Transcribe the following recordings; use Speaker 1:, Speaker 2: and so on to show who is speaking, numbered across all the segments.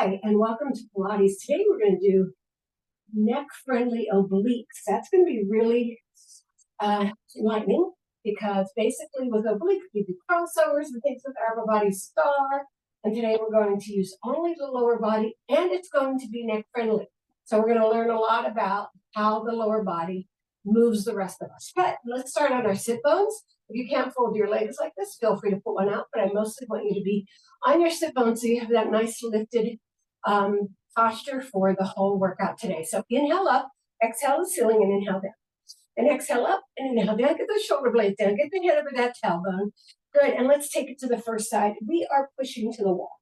Speaker 1: Hi, and welcome to Pilates. Today we're going to do neck-friendly obliques. That's going to be really enlightening because basically with obliques, we do crossovers and things with our upper body scar. And today we're going to use only the lower body, and it's going to be neck-friendly. So we're going to learn a lot about how the lower body moves the rest of us. But let's start on our sit bones. If you can't fold your legs like this, feel free to put one out, but I mostly want you to be on your sit bones so you have that nice lifted posture for the whole workout today. So inhale up, exhale the ceiling, and inhale down. And exhale up and inhale down. Get those shoulder blades down. Get the head over that tailbone. Good. And let's take it to the first side. We are pushing to the wall.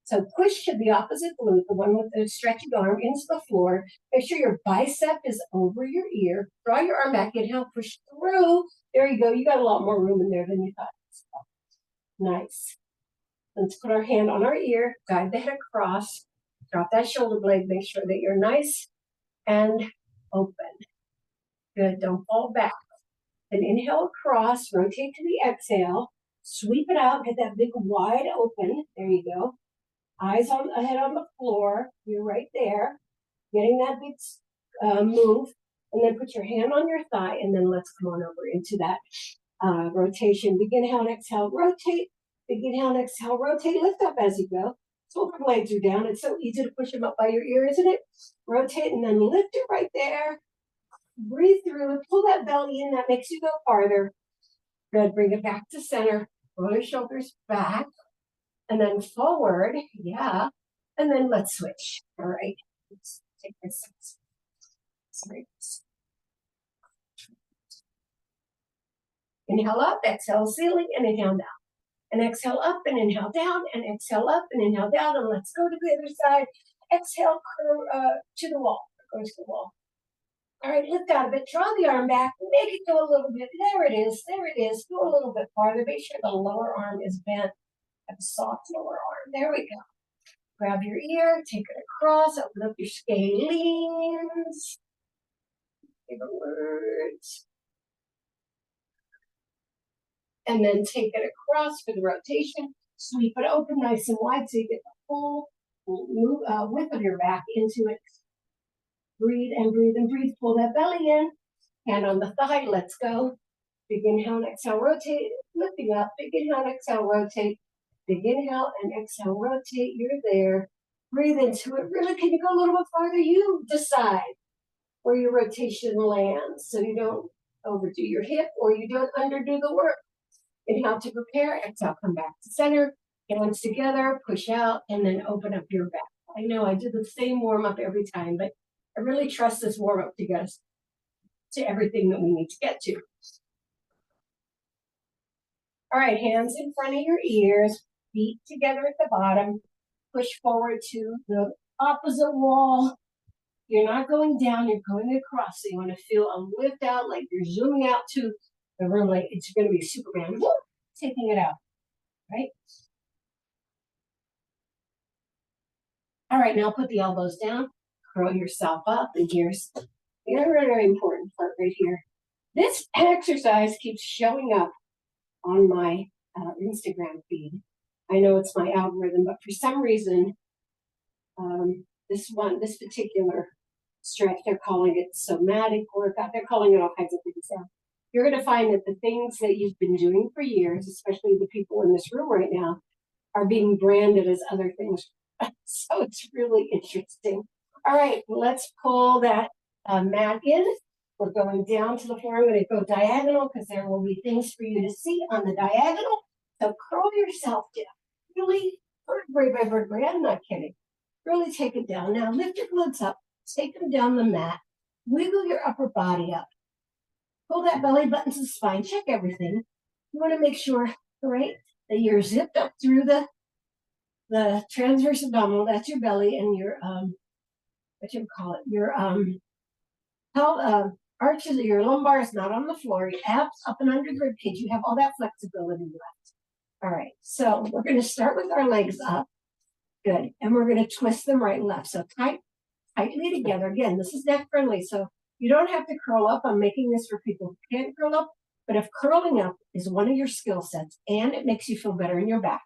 Speaker 1: So push to the opposite glute, the one with the stretchy arm, into the floor. Make sure your bicep is over your ear. Draw your arm back. Inhale, push through. There you go. You got a lot more room in there than you thought. Nice. Let's put our hand on our ear. Guide the head across. Drop that shoulder blade. Make sure that you're nice and open. Good. Don't fall back. Then inhale across. Rotate to the exhale. Sweep it out. Get that big wide open. There you go. Eyes on the head on the floor. You're right there. Getting that big move. And then put your hand on your thigh. And then let's come on over into that rotation. Big inhale and exhale. Rotate. Big inhale and exhale. Rotate. Lift up as you go. Shoulder blades are down. It's so easy to push them up by your ear, isn't it? Rotate and then lift it right there. Breathe through. Pull that belly in. That makes you go farther. Good. Bring it back to center. Roll your shoulders back. And then forward, yeah. And then let's switch. All right. Let's take this. Sorry. Inhale up, exhale ceiling, and inhale down. And exhale up and inhale down, and exhale up and inhale down. And let's go to the other side. Exhale, curve to the wall. Go to the wall. All right, lift out a bit. Draw the arm back. Make it go a little bit. There it is. There it is. Go a little bit farther. Make sure the lower arm is bent. Have a soft lower arm. There we go. Grab your ear, take it across, open up your scalenes. Favorite words. And then take it across for the rotation. Sweep it open nice and wide so you get the full width of your back into it. Breathe and breathe and breathe. Pull that belly in. Hand on the thigh. Let's go. Big inhale and exhale. Rotate. Lifting up. Big inhale and exhale. Rotate. Big inhale and exhale, rotate, you're there. Breathe into it. Really, can you go a little bit farther? You decide where your rotation lands so you don't overdo your hip or you don't underdo the work. Inhale to prepare, exhale, come back to center. Hands together, push out, and then open up your back. I know I do the same warm-up every time, but I really trust this warm-up to get us to everything that we need to get to. All right, hands in front of your ears. Feet together at the bottom. Push forward to the opposite wall. You're not going down, you're going across. So you want to feel a lift out like you're zooming out to the room like it's going to be Superman. Woo! Taking it out, right? All right, now put the elbows down. Curl yourself up. And here's the very important part right here. This exercise keeps showing up on my Instagram feed. I know it's my algorithm, but for some reason, this particular stretch, they're calling it somatic workout. They're calling it all kinds of things. So you're going to find that the things that you've been doing for years, especially the people in this room right now, are being branded as other things. So it's really interesting. All right, let's pull that mat in. We're going down to the floor. I'm going to go diagonal because there will be things for you to see on the diagonal. So curl yourself down. Really, vertebrae by vertebrae. I'm not kidding. Really take it down. Now lift your glutes up. Take them down the mat. Wiggle your upper body up. Pull that belly button to the spine. Check everything. You want to make sure, right, that you're zipped up through the transverse abdominal. That's your belly and your what you call it? Your arches of your lumbar is not on the floor. Your abs up and under the rib cage. You have all that flexibility left. All right, so we're going to start with our legs up. Good. And we're going to twist them right and left. So tightly together. Again, this is neck friendly. So you don't have to curl up. I'm making this for people who can't curl up. But if curling up is one of your skill sets and it makes you feel better in your back,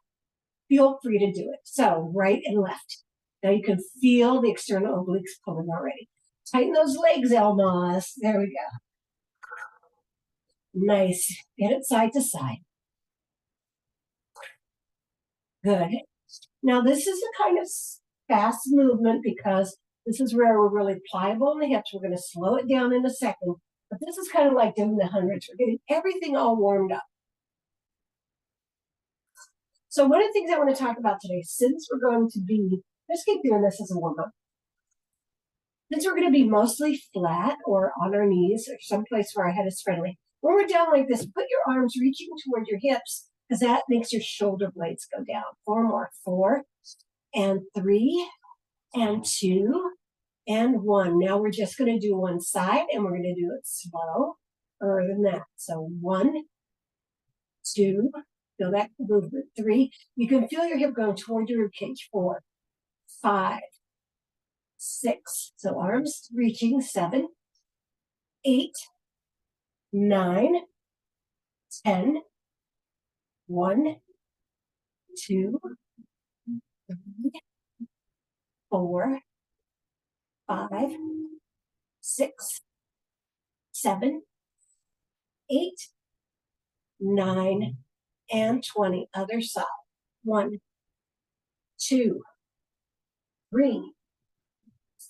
Speaker 1: feel free to do it. So right and left. Now you can feel the external obliques pulling already. Tighten those legs, Elmas. There we go. Nice. Get it side to side. Good. Now this is a kind of fast movement because this is where we're really pliable in the hips. We're going to slow it down in a second. But this is kind of like doing the hundreds. We're getting everything all warmed up. So one of the things I want to talk about today, since we're going to be, let's keep doing this as a warm-up. Since we're going to be mostly flat or on our knees or someplace where our head is friendly, when we're down like this, put your arms reaching toward your hips because that makes your shoulder blades go down. 4 more. 4 and 3 and 2 and 1. Now we're just going to do one side and we're going to do it slower than that. So 1, 2, feel that movement. 3, you can feel your hip going toward your ribcage. 4, 5, 6, so arms reaching. 7, 8, 9, 10, 1, 2, 3, 4, 5, 6, 7, 8, 9, and 20. Other side. 1, 2, 3,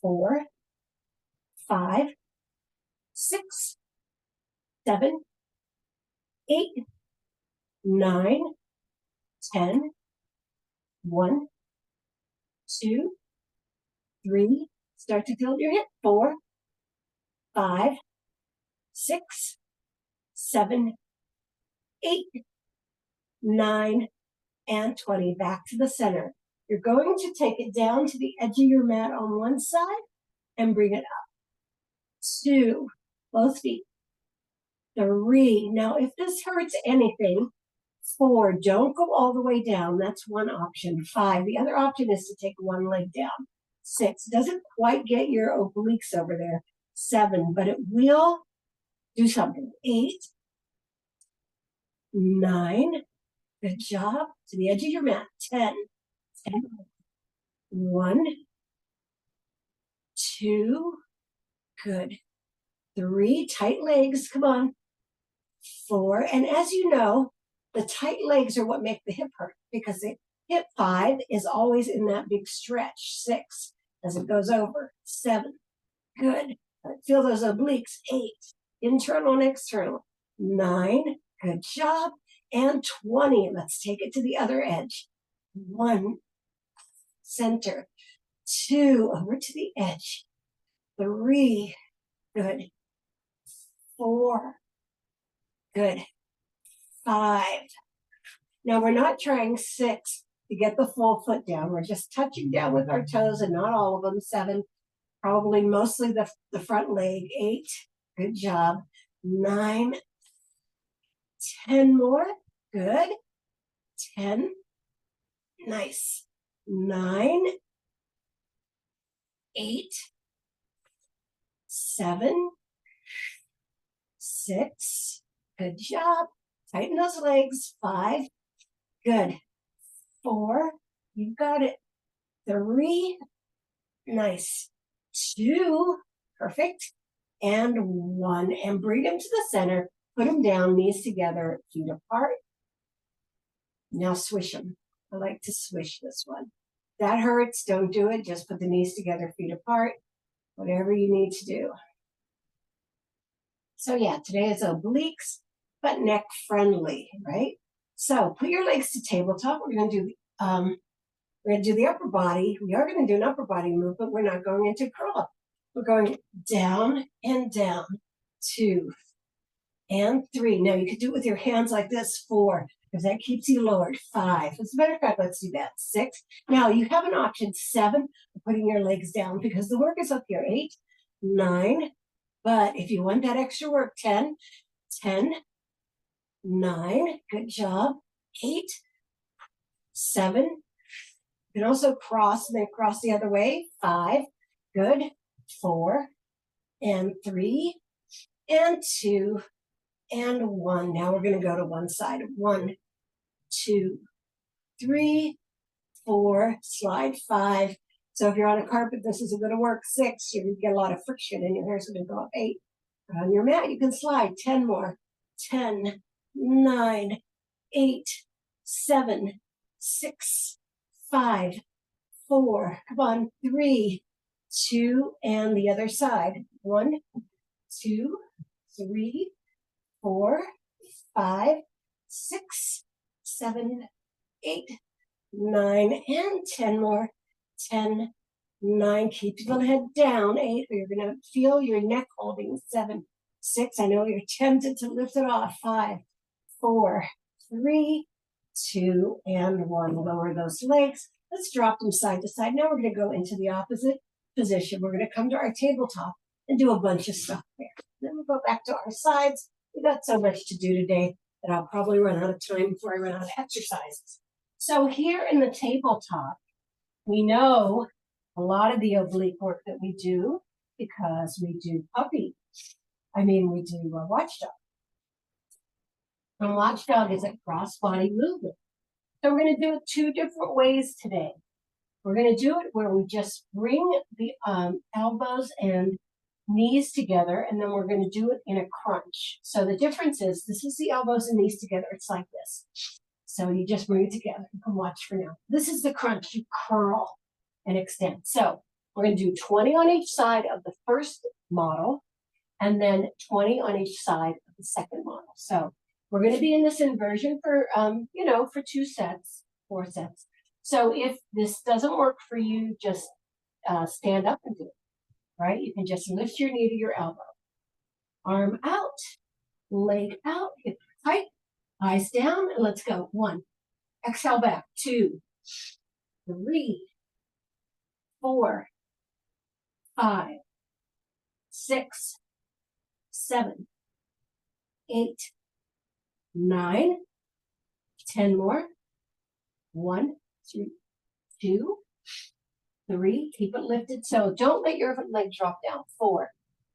Speaker 1: 4, 5, 6, 7, 8, 9, 10, 1, 2, 3, start to tilt your hip. 4, 5, 6, 7, 8, 9, and 20. Back to the center. You're going to take it down to the edge of your mat on one side and bring it up. 2, both feet. 3, now if this hurts anything, 4, don't go all the way down. That's one option. 5, the other option is to take one leg down. 6, doesn't quite get your obliques over there. 7, but it will do something. 8, 9, good job. To the edge of your mat. 10, 1, 2, good. 3, tight legs, come on. 4, and as you know, the tight legs are what make the hip hurt because the hip 5 is always in that big stretch. 6, as it goes over. 7, good. Feel those obliques. 8, internal and external. 9, good job. And 20, let's take it to the other edge. 1, center. 2, over to the edge. 3, good. 4, good. 5. Now we're not trying 6 to get the full foot down. We're just touching down with our toes and not all of them. 7, probably mostly the front leg. 8, good job. 9, 10 more, good. 10, nice. 9, 8, 7, 6, good job. Tighten those legs. 5, good. 4, you got it. 3, nice. 2, perfect. And 1, and bring them to the center. Put them down, knees together, feet apart. Now swish them. I like to swish this one. That hurts, don't do it. Just put the knees together, feet apart. Whatever you need to do. So yeah, today is obliques, but neck friendly, right? So put your legs to tabletop. We're going to do the upper body. We are going to do an upper body movement. We're not going into curl up. We're going down and down. 2 and 3. Now you could do it with your hands like this. 4, because that keeps you lowered. 5. As a matter of fact, let's do that. 6. Now you have an option. 7, putting your legs down because the work is up here. 8, 9. But if you want that extra work, 10, 10, 9. Good job. 8, 7. You can also cross and then cross the other way. 5. Good. 4 and 3 and 2 and 1. Now we're going to go to one side. 1, 2, 3, 4, slide. 5, So if you're on a carpet, this isn't going to work. 6, you're going to get a lot of friction and your hair's going to go up. 8, on your mat, you can slide. 10 more. 10, 9, 8, 7, 6, 5, 4. Come on. 3, 2, and the other side. 1, 2, 3, 4, 5, 6, 7, 8, 9, and 10 more. 10, 9. Keep the head down. 8. You're going to feel your neck holding. 7, 6. I know you're tempted to lift it off. 5, 4, 3, 2, and 1. Lower those legs. Let's drop them side to side. Now we're going to go into the opposite position. We're going to come to our tabletop and do a bunch of stuff there. Then we'll go back to our sides. We got so much to do today that I'll probably run out of time before I run out of exercises. So here in the tabletop, we know a lot of the oblique work that we do because we do we do watchdog. And watchdog is a cross-body movement. So we're going to do it 2 different ways today. We're going to do it where we just bring the elbows and knees together, and then we're going to do it in a crunch. So the difference is, this is the elbows and knees together. It's like this. So you just bring it together. You can watch for now. This is the crunch. You curl and extend. So we're going to do 20 on each side of the first model, and then 20 on each side of the second model. So we're going to be in this inversion for, for 2 sets, 4 sets. So if this doesn't work for you, just stand up and do it, right? You can just lift your knee to your elbow. Arm out, leg out, hip tight, eyes down, and let's go. 1, exhale back. 2, 3, 4, 5, 6, 7, 8, 9, 10 more. 1, 2, 3, keep it lifted. So don't let your leg drop down. 4,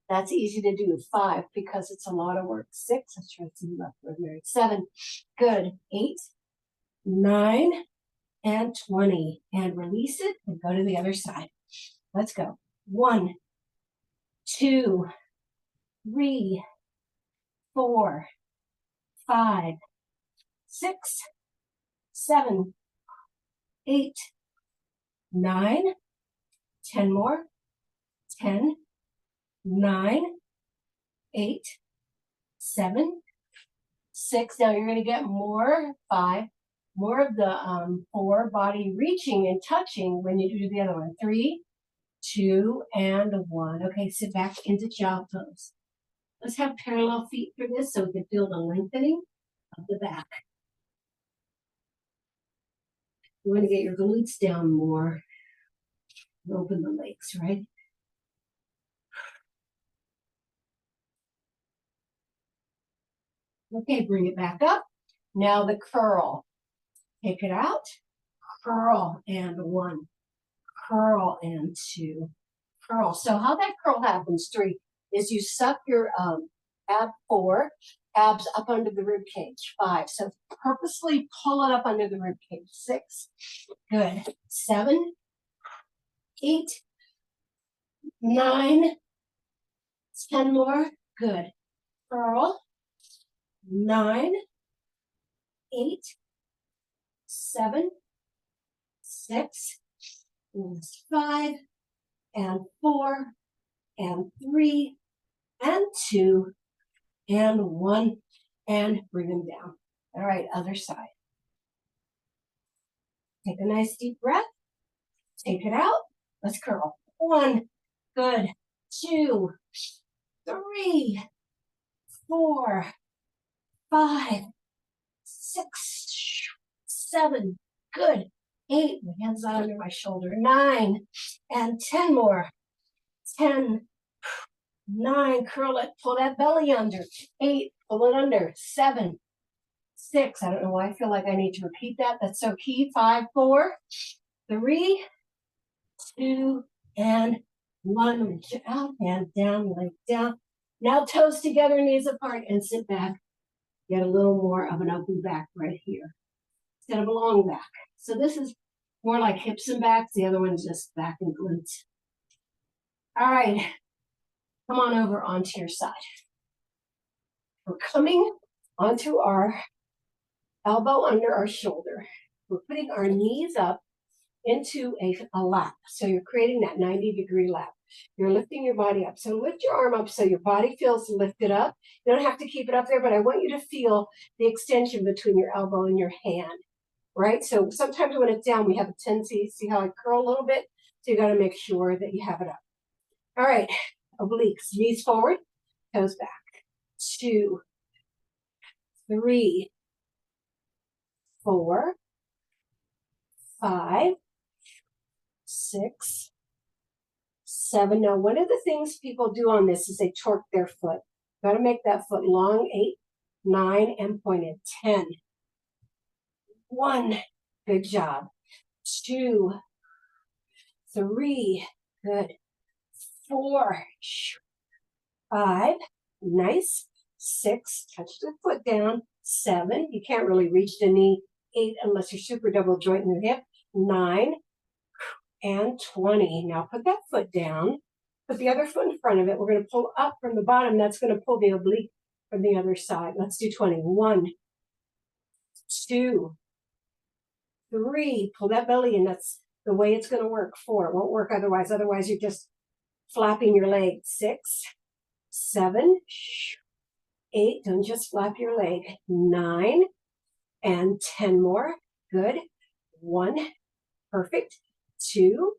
Speaker 1: that's easy to do. 5, because it's a lot of work. 6, let's try to see left word married. 7, good. 8, 9, and 20. And release it and go to the other side. Let's go. 1, 2, 3, 4, 5, 6, 7, 8, 9, 10 more. 10, 9, 8, 7, 6. Now you're going to get more. 5, more of the 4 body reaching and touching when you do the other one. 3, 2, and 1. Okay, sit back into child pose. Let's have parallel feet for this so we can feel the lengthening of the back. You want to get your glutes down more. Open the legs, right? Okay, bring it back up. Now the curl. Take it out. Curl and 1. Curl and 2. Curl. So how that curl happens, 3, is you suck your ab 4, abs up under the rib cage. 5. So purposely pull it up under the rib cage. 6. Good. 7, 8, 9, 10 more. Good. Curl. 9, 8, 7, 6, and 5, and 4, and 3, and 2, and 1, and bring them down. All right, other side. Take a nice deep breath. Take it out. Let's curl. 1, good. 2, 3, 4, 5, 6, 7, good. 8, my hands out under my shoulder. 9, and 10 more. 10, 9, curl it, pull that belly under. 8, pull it under. 7, 6, I don't know why I feel like I need to repeat that. That's so key. 5, 4, 3, 2, and 1. Reach it out and down, leg down. Now toes together, knees apart, and sit back. Get a little more of an open back right here instead of a long back. So this is More like hips and backs. The other one's just back and glutes. All right. Come on over onto your side. We're coming onto our elbow under our shoulder. We're putting our knees up into a lap. So you're creating that 90-degree lap. You're lifting your body up. So lift your arm up so your body feels lifted up. You don't have to keep it up there, but I want you to feel the extension between your elbow and your hand, right? So sometimes when it's down, we have a tendency, see how I curl a little bit? So you got to make sure that you have it up. All right, obliques, knees forward, toes back. 2, 3, 4, 5, 6, 7. Now, one of the things people do on this is they torque their foot. Got to make that foot long. 8, 9, and pointed. 10. 1. Good job. 2, 3. Good. 4. 5. Nice. 6. Touch the foot down. 7. You can't really reach the knee. 8 unless you're super double joint in your hip. 9. And 20. Now put that foot down. Put the other foot in front of it. We're going to pull up from the bottom. That's going to pull the oblique from the other side. Let's do 20. 1, 2, 3. Pull that belly in. That's the way it's going to work. 4. It won't work otherwise. Otherwise, you're just flapping your leg. 6, 7, 8. Don't just flap your leg. 9 and 10 more. Good. 1. Perfect. 2,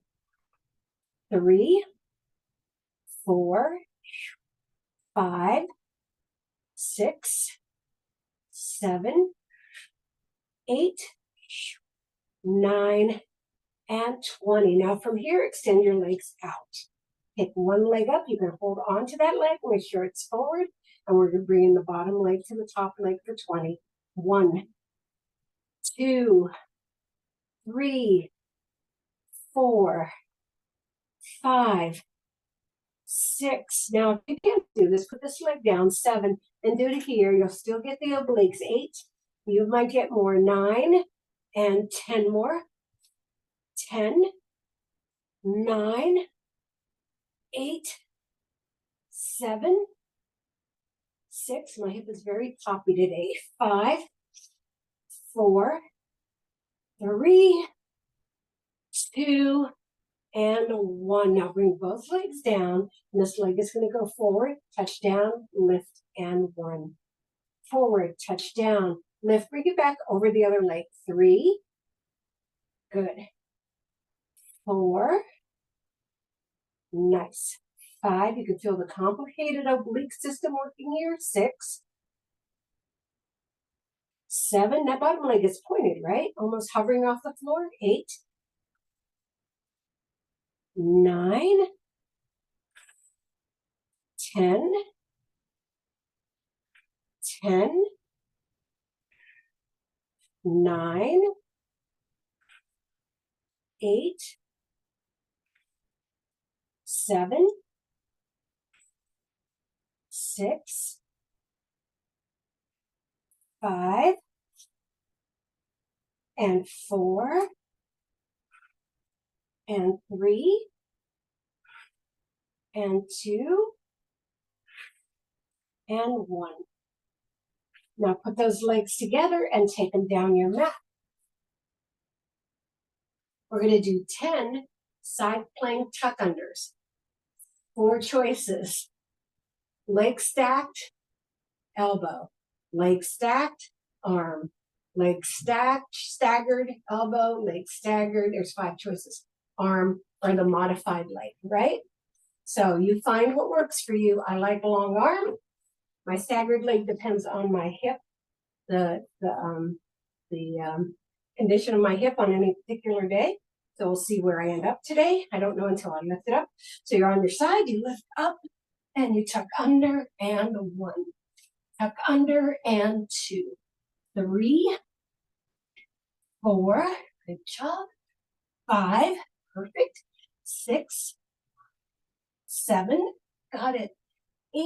Speaker 1: 3, 4, 5, 6, 7, 8, 9, and 20. Now from here, extend your legs out. Take one leg up. You can hold on to that leg. Make sure it's forward. And we're going to bring the bottom leg to the top leg for 20. 1, 2, 3, 4, 5, 6. Now, if you can't do this, put this leg down. 7, and do it here. You'll still get the obliques. 8. You might get more. 9 and 10 more. 10, 9, 8, 7, 6. My hip is very poppy today. 5, 4, 3, 2, and 1. Now bring both legs down. And this leg is going to go forward, touch down, lift, and 1. Forward, touch down, lift, bring it back over the other leg. 3. Good. 4. Nice. 5. You can feel the complicated oblique system working here. 6. 7. That bottom leg is pointed, right? Almost hovering off the floor. 8. 9. 10. 10. 9. 8. 7. 6. 5. And 4. And 3. And 2. And 1. Now put those legs together and take them down your mat. We're going to do 10 side plank tuck unders. 4 choices. Leg stacked, elbow. Leg stacked, arm. Leg stacked, staggered, elbow. Leg staggered. There's 5 choices. Arm or the modified leg, right? So you find what works for you. I like a long arm. My staggered leg depends on my hip, the condition of my hip on any particular day. So we'll see where I end up today. I don't know until I lift it up. So you're on your side, you lift up, and you tuck under, and 1. Tuck under, and 2. 3, 4, good job. 5, perfect. 6, 7, got it. 8,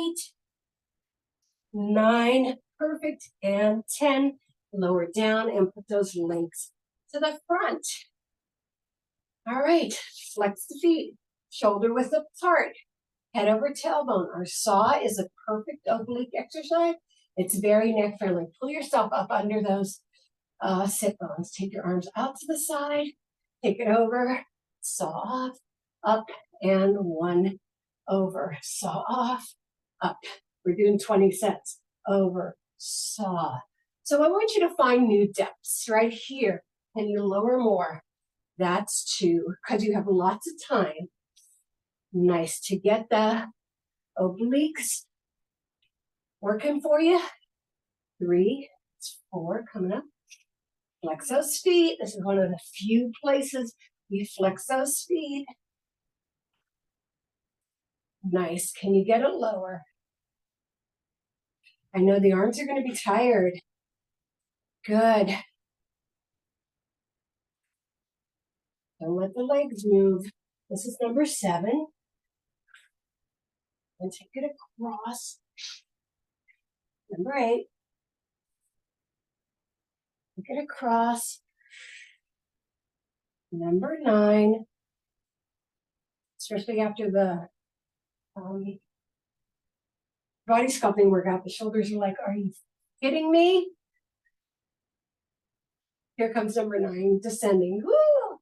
Speaker 1: 9, perfect. And 10, lower down and put those legs to the front. All right, flex the feet, shoulder width apart, head over tailbone. Our saw is a perfect oblique exercise. It's very neck friendly. Pull yourself up under those sit bones. Take your arms out to the side, take it over, saw off, up, and one over, saw off, up. We're doing 20 sets. Over, saw. So I want you to find new depths right here. Can you lower more? That's 2, because you have lots of time. Nice to get the obliques working for you. 3, it's 4 coming up. Flex those feet. This is one of the few places we flex those feet. Nice. Can you get it lower? I know the arms are going to be tired. Good. Don't let the legs move. This is number 7. And take it across. Number 8. Take it across. Number 9. Especially after the body sculpting workout, the shoulders are like, are you kidding me? Here comes number 9, descending. Woo!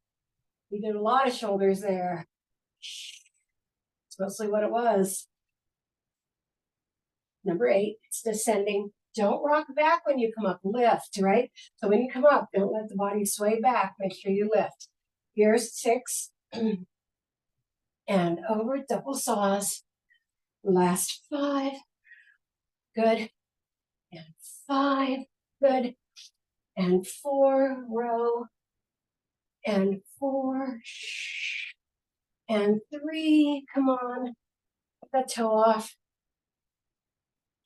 Speaker 1: We did a lot of shoulders there. It's mostly what it was. Number 8, it's descending. Don't rock back when you come up, lift, right? So when you come up, don't let the body sway back. Make sure you lift. Here's 6. And over, double saws. Last 5. Good. And 5. Good. And 4, row. And 4. And 3, come on. Put that toe off.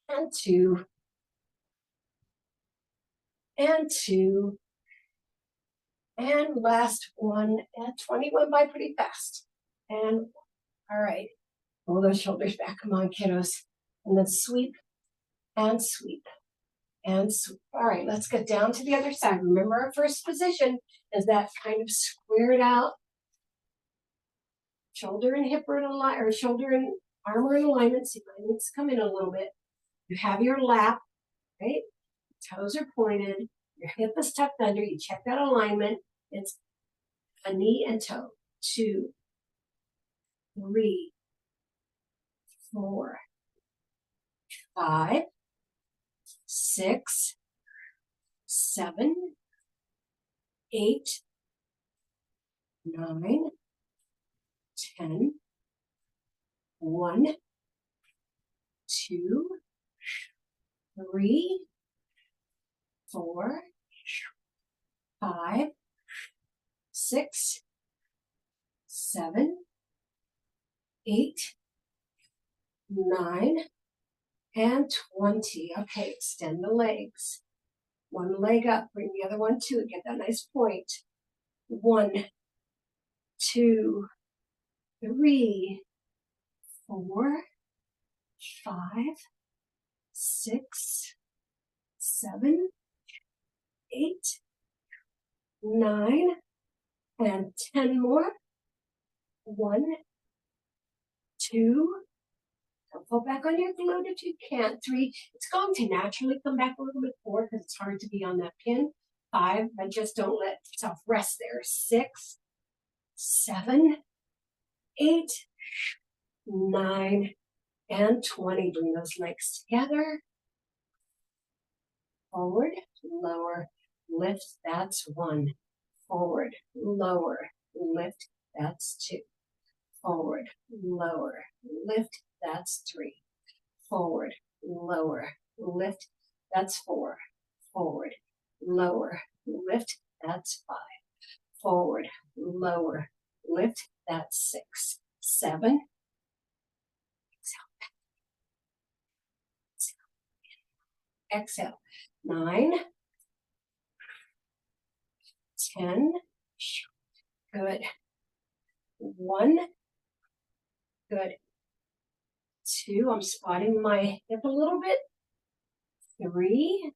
Speaker 1: And 2. And 2. And last one. And 20 went by pretty fast. And all right. Pull those shoulders back. Come on, kiddos. And then sweep and sweep and sweep. All right, let's get down to the other side. Remember, our first position is that kind of squared out shoulder and hip are in alignment, or shoulder and arm are in alignment. See, mine needs to come in a little bit. You have your lap, right? Toes are pointed. Your hip is tucked under. You check that alignment. It's a knee and toe. 2, 3, 4, 5, 6, 7, 8, 9, 10, 1, 2, 3, 4, 5, 6, 7, 8, 9, and 20. Okay, extend the legs. One leg up, bring the other one to it. Get that nice point. 1, 2, 3, 4, 5, 6, 7, 8, 9, and 10 more. 1, 2, don't fall back on your glute if you can't. 3, it's going to naturally come back a little bit. 4, because it's hard to be on that pin. 5, but just don't let yourself rest there. 6, 7, 8, 9, and 20. Bring those legs together. Forward, lower, lift, that's 1. Forward, lower, lift, that's 2. Forward, lower, lift, that's 3. Forward, lower, lift, that's 4. Forward, lower, lift, that's 5. Forward, lower, lift, that's 6. 7. Exhale. 9. 10. Good. 1. Good. 2. I'm spotting my hip a little bit. 3.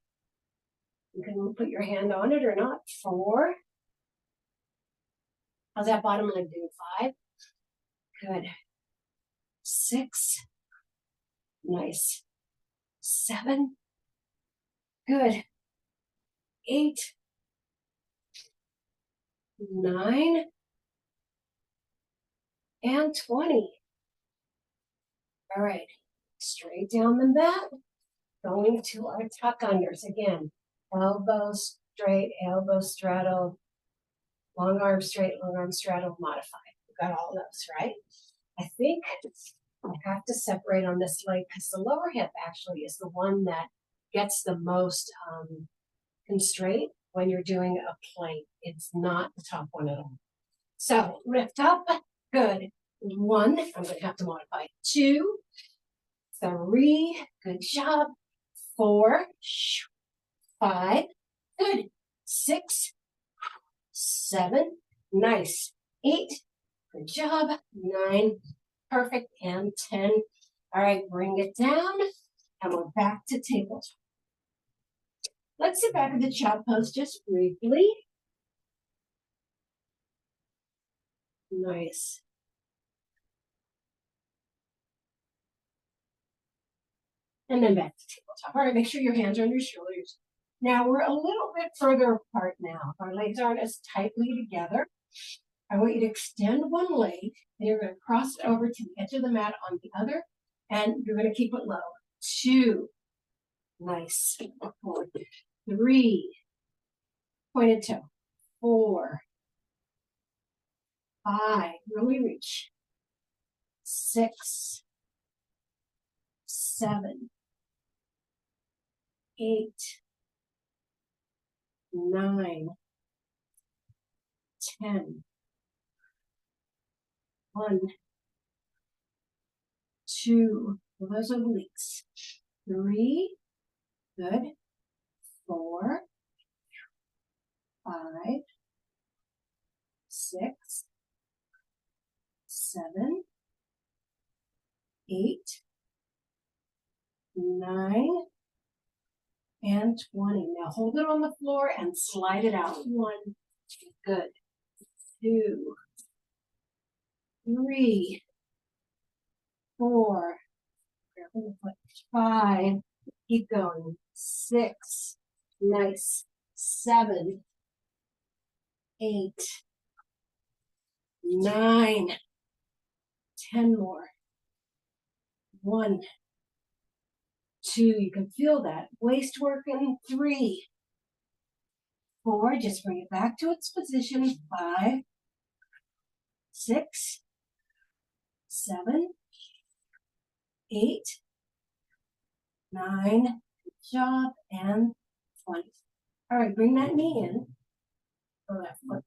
Speaker 1: You can put your hand on it or not. 4. How's that bottom leg doing? 5. Good. 6. Nice. 7. Good. 8. 9. And 20. All right. Straight down the mat. Going to our tuck unders again. Elbows straight, elbow straddle, long arm straight, long arm straddle, modified. We've got all those, right? I think I have to separate on this leg because the lower hip actually is the one that gets the most constraint when you're doing a plank. It's not the top one at all. So lift up, good. 1, I'm going to have to modify. 2, 3, good job. 4, 5, good. 6, 7, nice. 8, good job. 9, perfect. And 10. All right, bring it down. And we're back to tabletop. Let's sit back in the child pose just briefly. Nice. And then back to tabletop. All right, make sure your hands are on your shoulders. Now we're a little bit further apart now. Our legs aren't as tightly together. I want you to extend one leg, and you're going to cross it over to the edge of the mat on the other, and you're going to keep it low. 2, nice. 3, pointed toe. 4, 5, really reach. 6, 7, 8, 9, 10. 1, 2, those obliques. 3, good. 4, 5, 6, 7, 8, 9, and 20. Now hold it on the floor and slide it out. 1, good. 2, 3, 4, 5, keep going. 6, nice. 7, 8, 9, 10 more. 1, 2, you can feel that. Waist working. 3, 4, just bring it back to its position. 5, 6, 7, 8, 9, good job, and 20. All right, bring that knee in. Go that foot.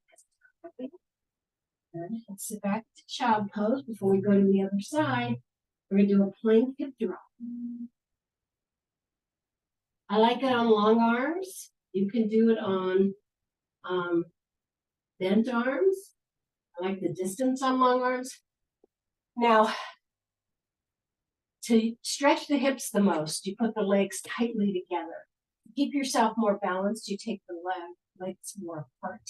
Speaker 1: Good. Let's sit back to child pose before we go to the other side. We're going to do a plank hip drop. I like it on long arms. You can do it on bent arms. I like the distance on long arms. Now, to stretch the hips the most, you put the legs tightly together. To keep yourself more balanced, you take the legs more apart.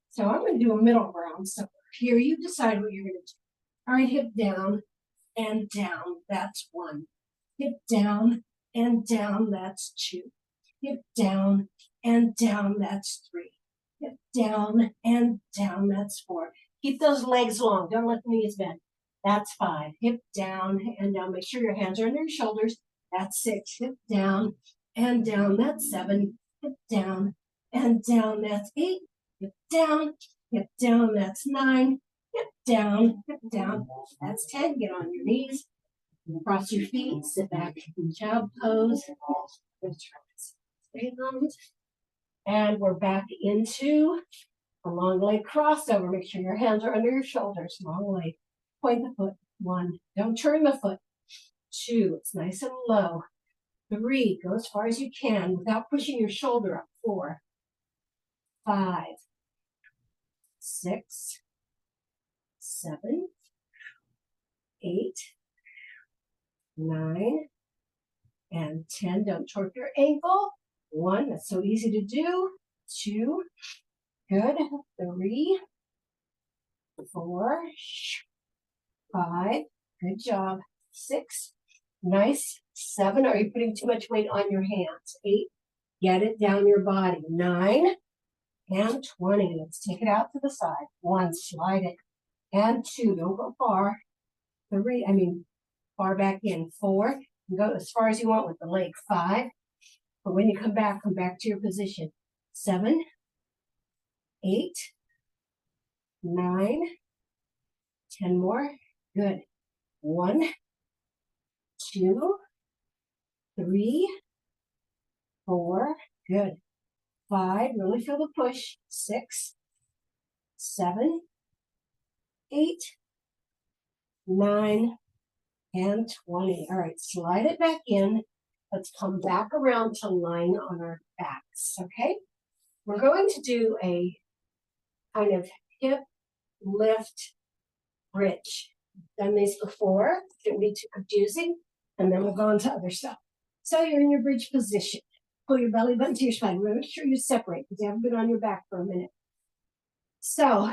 Speaker 1: So I'm going to do a middle ground. So here you decide what you're going to do. All right, hip down and down. That's 1. Hip down and down. That's 2. Hip down and down. That's 3. Hip down and down. That's 4. Keep those legs long. Don't let the knees bend. That's 5. Hip down and down. Make sure your hands are under your shoulders. That's 6. Hip down and down. That's 7. Hip down and down. That's 8. Hip down. Hip down. That's 9. Hip down. Hip down. That's 10. Get on your knees. Cross your feet. Sit back in child pose. And we're back into a long leg crossover. Make sure your hands are under your shoulders. Long leg. Point the foot. 1. Don't turn the foot. 2. It's nice and low. 3. Go as far as you can without pushing your shoulder up. 4. 5. 6. 7. 8. 9. And 10. Don't torque your ankle. 1. That's so easy to do. 2. Good. 3. 4, 5, good job. 6, nice. 7, are you putting too much weight on your hands? 8, get it down your body. 9 and 20. Let's take it out to the side. 1, slide it. And 2, don't go far. 3, far back in. 4, go as far as you want with the leg. 5, but when you come back to your position. 7, 8, 9, 10 more. Good. 1, 2, 3, 4. Good. 5, really feel the push. 6, 7, 8, 9, and 20. All right, slide it back in. Let's come back around to lying on our backs, okay? We're going to do a kind of hip lift bridge. Done these before, shouldn't be too confusing, and then we'll go on to other stuff. So you're in your bridge position. Pull your belly button to your spine. Make sure you separate because you haven't been on your back for a minute. So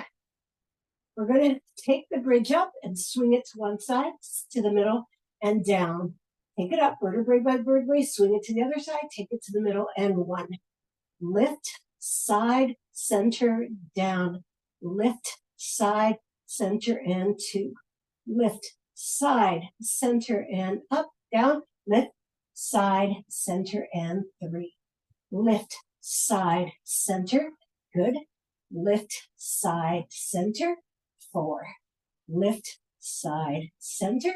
Speaker 1: we're going to take the bridge up and swing it to one side, to the middle, and down. Take it up, vertebrae by vertebrae, swing it to the other side, take it to the middle, and 1. Lift, side, center, down. Lift, side, center, and 2. Lift, side, center, and up, down. Lift, side, center, and 3. Lift, side, center. Good. Lift, side, center. 4. Lift, side, center.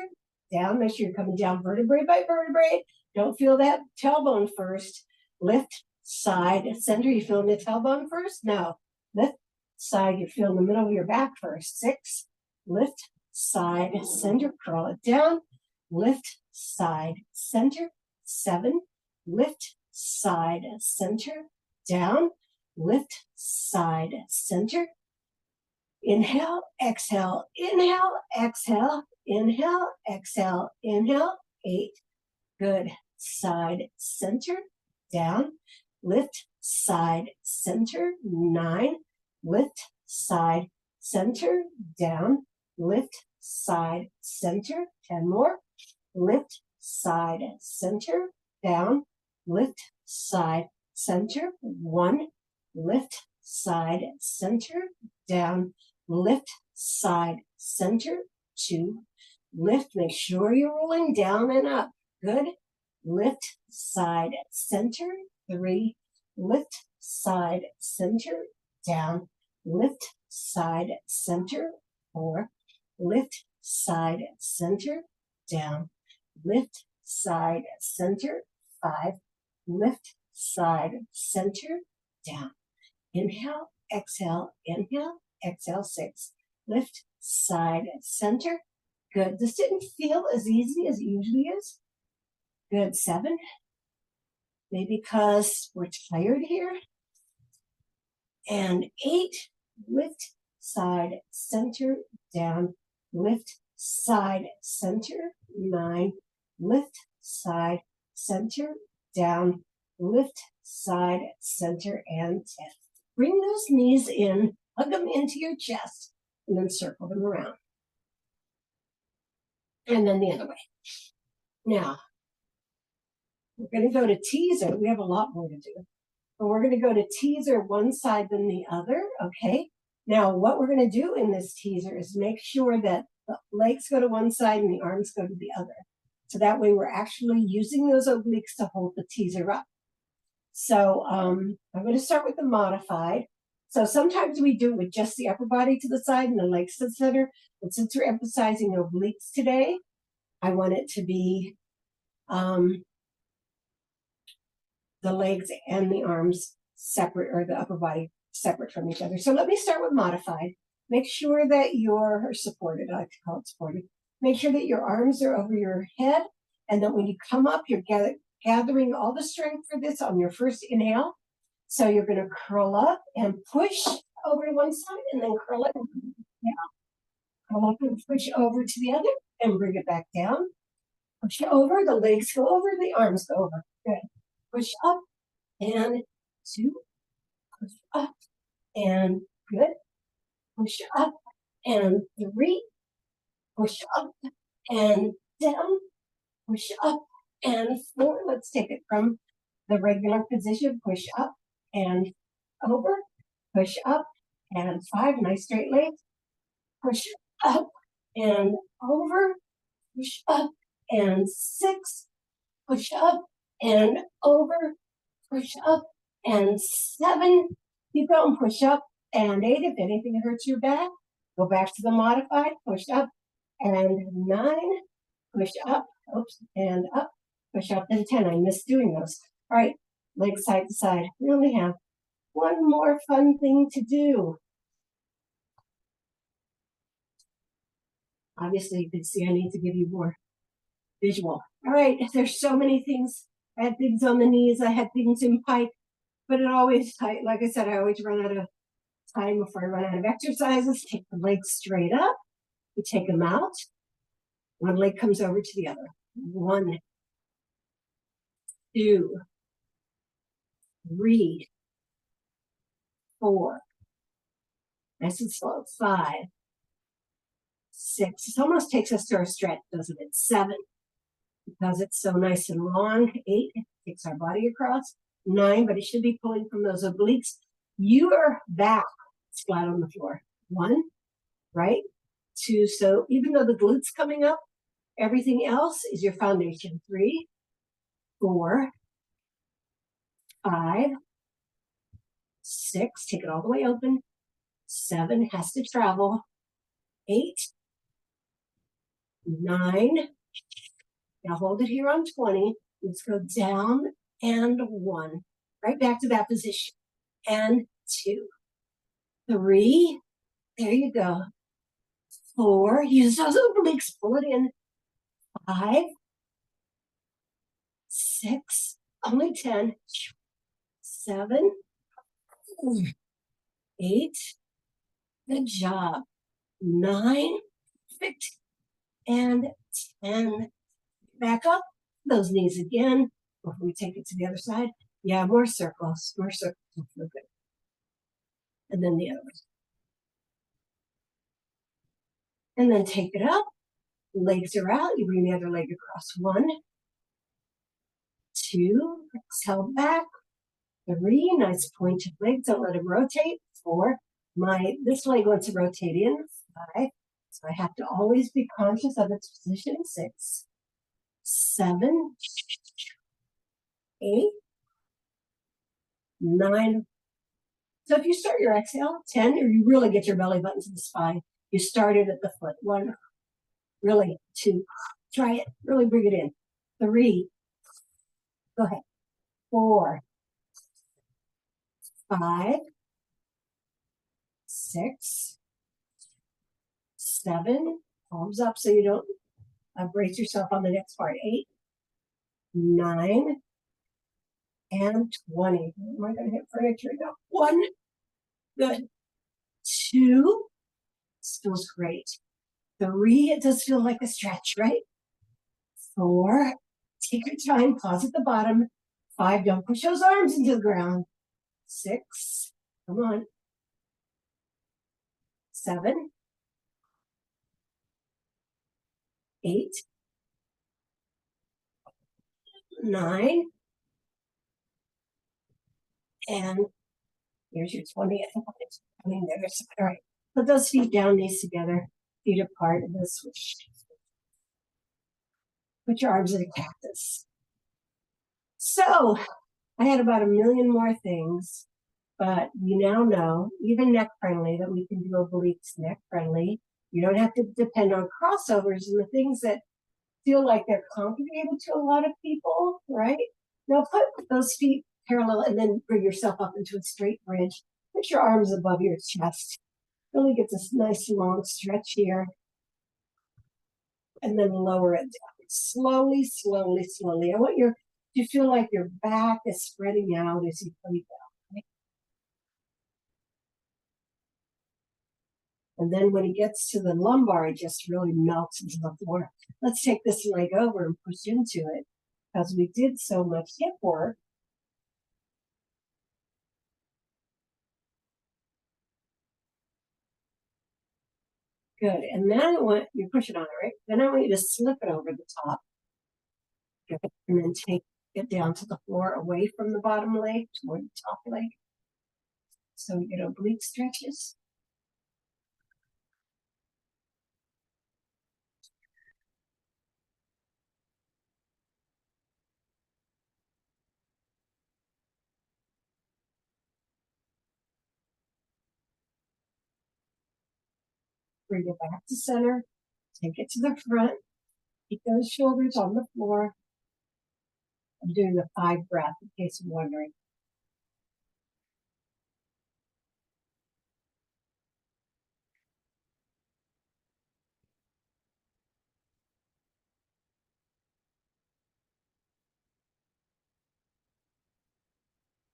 Speaker 1: Down. Make sure you're coming down vertebrae by vertebrae. Don't feel that tailbone first. Lift, side, center. You feeling the tailbone first? No. Lift, side. You're feeling the middle of your back first. 6. Lift, side, center. Curl it down. Lift, side, center. 7. Lift, side, center. Down. Lift, side, center. Inhale, exhale, inhale, exhale, inhale, exhale, inhale. 8. Good. Side, center, down. Lift, side, center. 9. Lift, side, center, down. Lift, side, center. 10 more. Lift, side, center, down. Lift, side, center. 1. Lift, side, center, down. Lift, side, center. 2. Lift, make sure you're rolling down and up. Good. Lift, side, center. 3. Lift, side, center, down. Lift, side, center. 4. Lift, side, center, down. Lift, side, center. 5. Lift, side, center, down. Inhale, exhale, inhale, exhale. 6. Lift, side, center. Good. This didn't feel as easy as it usually is. Good. 7. Maybe because we're tired here. And 8. Lift, side, center, down. Lift, side, center. 9. Lift, side, center, down. Lift, side, center, and 10. Bring those knees in, hug them into your chest, and then circle them around. And then the other way. Now, we're going to go to teaser. We have a lot more to do. But we're going to go to teaser one side than the other, okay? Now, what we're going to do in this teaser is make sure that the legs go to one side and the arms go to the other. So that way we're actually using those obliques to hold the teaser up. So I'm going to start with the modified. So sometimes we do it with just the upper body to the side and the legs to the center. But since we're emphasizing obliques today, I want it to be the legs and the arms separate, or the upper body separate from each other. So let me start with modified. Make sure that you're supported. I like to call it supported. Make sure that your arms are over your head, and that when you come up, you're gathering all the strength for this on your first inhale. So you're going to curl up and push over to one side, and then curl up and down. Curl up and push over to the other, and bring it back down. Push over, the legs go over, the arms go over. Good. Push up and 2. Push up and good. Push up and 3, push up and down, push up and 4. Let's take it from the regular position, push up and over, push up and 5, nice straight legs, push up and over, push up and 6, push up and over, push up and 7, keep going, push up and 8. If anything hurts your back, go back to the modified, push up and 9, push up, oops, and up, push up and 10. I miss doing those. All right, legs side to side. We only have one more fun thing to do. Obviously, you can see I need to give you more visual. All right, there's so many things. I had things on the knees, I had things in pike, but it always, like I said, I always run out of time before I run out of exercises. Take the legs straight up, you take them out, one leg comes over to the other. 1, 2, 3, 4, nice and slow, 5, 6. This almost takes us to our stretch, doesn't it? 7, because it's so nice and long. 8, takes our body across. 9, but it should be pulling from those obliques. Your back is flat on the floor. 1, right? 2, so even though the glutes coming up, everything else is your foundation. 3, 4, 5, 6, take it all the way open. 7 has to travel. 8, 9, now hold it here on 20. Let's go down and 1. Right back to that position. And 2, 3, there you go. 4, use those obliques, pull it in. 5, 6, only 10. 7, 8, good job. 9, perfect. And 10. Back up those knees again before we take it to the other side. Yeah, more circles, more circles. Good. And then the other one. And then take it up. Legs are out. You bring the other leg across. 1, 2, exhale back. 3, nice pointed legs. Don't let them rotate. 4, this leg wants to rotate in. 5, so I have to always be conscious of its position. 6, 7, 8, 9. So if you start your exhale, 10, or you really get your belly button to the spine, you started at the foot. 1, really, 2, try it, really bring it in. 3, go ahead. 4, 5, 6, 7, palms up so you don't brace yourself on the next part. 8, 9, and 20. Am I going to hit furniture? No. 1, good. 2, this feels great. 3, it does feel like a stretch, right? 4, take your time, pause at the bottom. 5, don't push those arms into the ground. 6, come on. 7, 8, 9, and here's your 20. I think it's coming there. All right, put those feet down, knees together, feet apart, and then switch. Put your arms in a cactus. So I had about a million more things, but you now know, even neck friendly, that we can do obliques neck friendly. You don't have to depend on crossovers and the things that feel like they're complicated to a lot of people, right? Now put those feet parallel and then bring yourself up into a straight bridge. Put your arms above your chest. Really get this nice long stretch here. And then lower it down. Slowly, slowly, slowly. I want you to feel like your back is spreading out as you come down. Right? And then when it gets to the lumbar, it just really melts into the floor. Let's take this leg over and push into it because we did so much hip work. Good. And then I want you push it on it, right? Then I want you to slip it over the top. And then take it down to the floor away from the bottom leg toward the top leg. So you get oblique stretches. Bring it back to center. Take it to the front. Keep those shoulders on the floor. I'm doing the 5 breath in case you're wondering.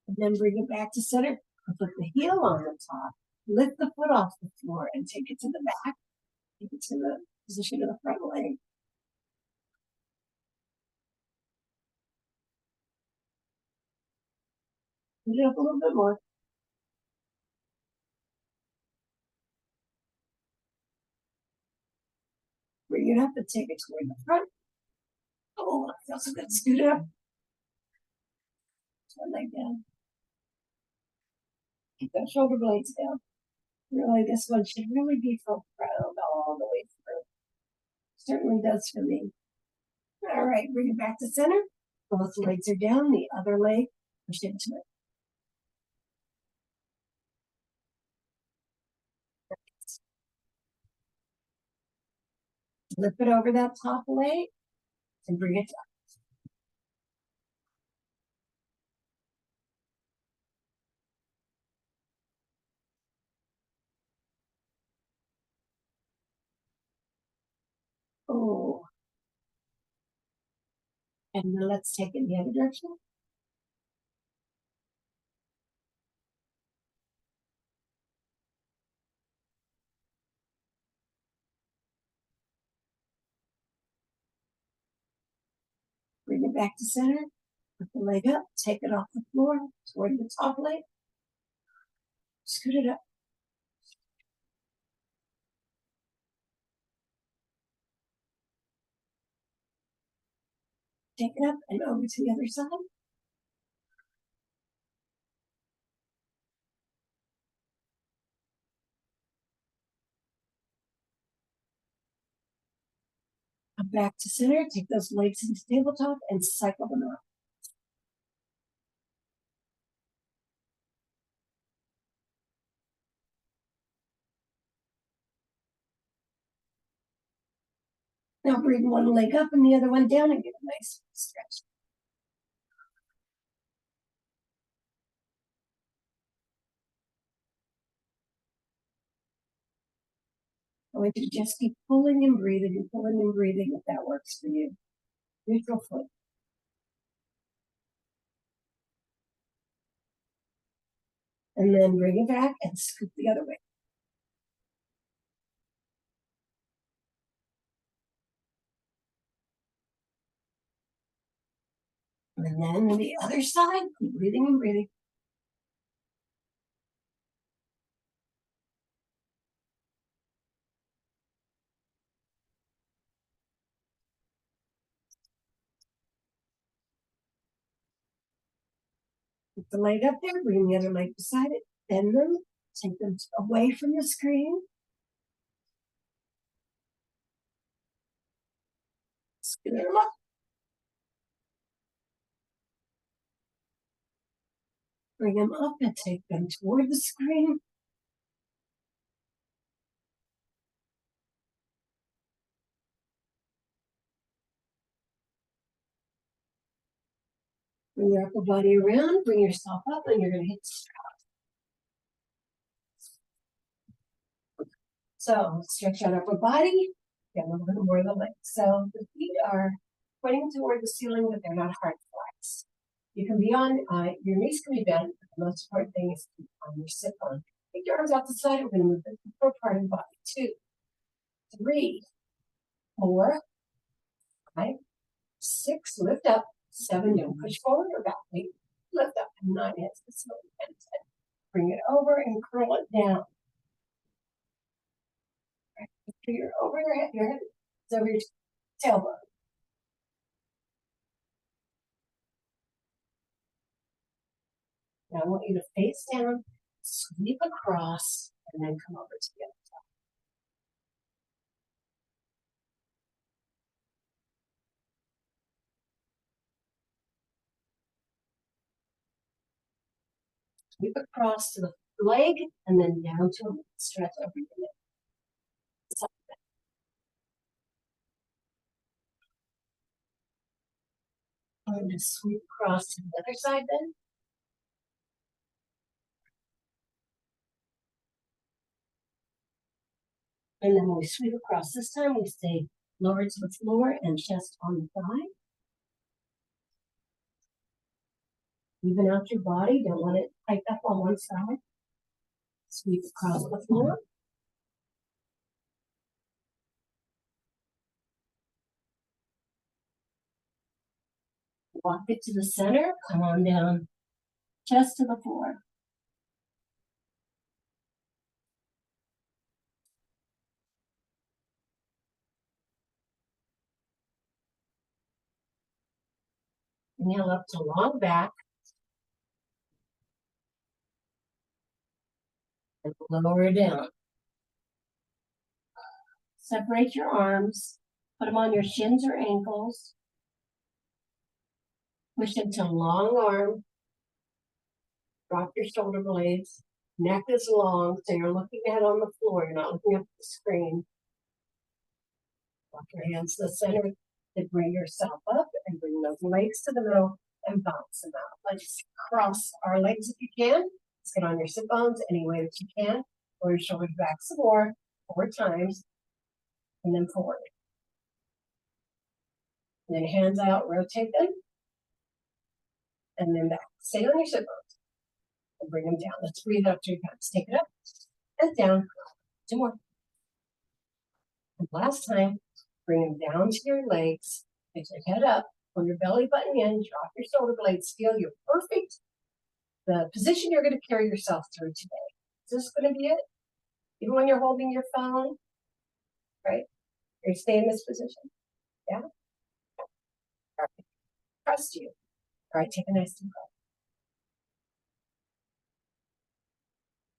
Speaker 1: And then bring it back to center. Put the heel on the top. Lift the foot off the floor and take it to the back. Take it to the position of the front leg. Put it up a little bit more. Bring it up and take it toward the front. Oh, that feels so good. Scoot it up. One leg down. Keep those shoulder blades down. Really, this one should really be felt proud all the way through. Certainly does for me. All right, bring it back to center. Both legs are down. The other leg, push into it. Flip it over that top leg and bring it down. Oh. And then let's take it in the other direction. Bring it back to center. Put the leg up. Take it off the floor toward the top leg. Scoot it up. Take it up and over to the other side. Come back to center. Take those legs into tabletop and cycle them out. Now bring one leg up and the other one down and get a nice stretch. I want you to just keep pulling and breathing if that works for you. Neutral foot. And then bring it back and scoop the other way. And then the other side, keep breathing and breathing. Put the leg up there, bring the other leg beside it, bend them, take them away from the screen. Scoot them up. Bring them up and take them toward the screen. Bring your upper body around, bring yourself up, and you're going to hit the strap. So stretch out upper body, get a little bit more of the legs. So the feet are pointing toward the ceiling, but they're not hard flex. You can be on, your knees can be bent, but the most important thing is to be on your sit bone. Take your arms out the side, we're going to move the upper part of the body. 2, 3, 4, 5, 6, lift up. 7, don't push forward or back. 8, lift up. 9, hits the ceiling. 10, bring it over and curl it down. Over your head, is over your tailbone. Now I want you to face down, sweep across, and then come over to the other. Sweep across to the leg, and then down to a stretch over your leg. I'm going to sweep across to the other side then. And then when we sweep across this time, we stay lower to the floor and chest on the thigh. Even out your body, don't want it hiked up on one side. Sweep across the floor. Walk it to the center, come on down, chest to the floor. Inhale up to long back. And lower down. Separate your arms, put them on your shins or ankles. Push into long arm. Drop your shoulder blades. Neck is long, so you're looking down on the floor. You're not looking up at the screen. Walk your hands to the center. Then bring yourself up and bring those legs to the middle and bounce them out. Let's cross our legs if you can. Let's get on your sit bones any way that you can. Pull your shoulders back some more, 4 times, and then forward. And then hands out, rotate them, and then back. Stay on your sit bones and bring them down. Let's breathe up through your hands. Take it up and down. 2 more. And last time, bring them down to your legs. Lift your head up, pull your belly button in, drop your shoulder blades. Feel you're perfect. The position you're going to carry yourself through today. Is this going to be it? Even when you're holding your phone, right? You're stay in this position. Yeah? All right. Trust you. All right, take a nice deep breath.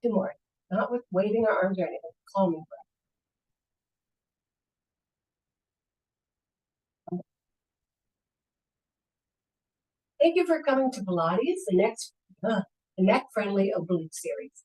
Speaker 1: 2 more. Not with waving our arms or anything. Calming breath. Thank you for coming to Pilates, the neck friendly oblique series.